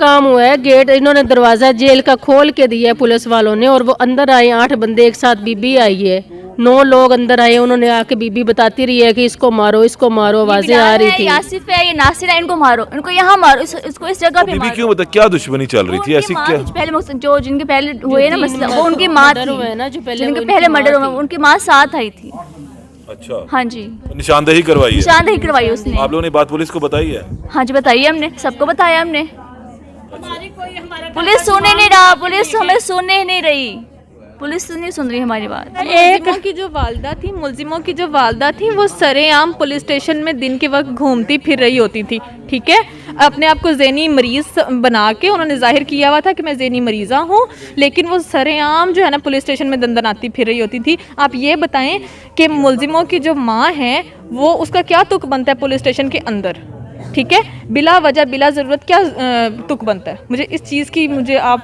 काम हुआ है। गेट इन्होंने दरवाजा जेल का खोल के दिया है पुलिस वालों ने, और वो अंदर आए 8 बंदे एक साथ, बीबी आई है, 9 लोग अंदर आए। उन्होंने आके बीबी बताती रही है कि इसको मारो, इसको मारो, आवाजें आ रही थी। यासिफ है, ये नासिर है, इनको मारो, इनको यहाँ मारो, इसको इस जगह पे बीबी मारो। क्यों बता, क्या दुश्मनी चल रही थी ऐसी, क्या? पहले जो जिनके पहले हुए ना मसला, वो उनकी माँ थी ना, जो जिनके पहले मर्डर हुए, उनकी माँ साथ आई थी। अच्छा, हाँ जी, निशानदेही करवाई है? निशानदेही करवाई उसने। आप लोगों ने बात पुलिस को बताई है? हाँ जी बताइए, हमने सबको बताया हमने। पुलिस सुने नहीं रहा, पुलिस हमें सुनने ही नहीं रही, पुलिस नहीं सुन रही हमारी बात। मुलजिमों की जो वालदा थी, मुलजिमों की जो वालदा थी, वो सरेआम पुलिस स्टेशन में दिन के वक्त घूमती फिर रही होती थी। ठीक है, अपने आप को ज़हनी मरीज़ बना के उन्होंने जाहिर किया हुआ था कि मैं ज़हनी मरीज़ा हूँ, लेकिन वो सरेआम जो है ना पुलिस स्टेशन में दंदनाती फिर रही होती थी। आप ये बताएं कि मुलजिमों की जो माँ है वो उसका क्या तुक बनता है पुलिस स्टेशन के अंदर? ठीक है, बिला वजह बिला ज़रूरत क्या तुक बनता है? मुझे इस चीज़ की आप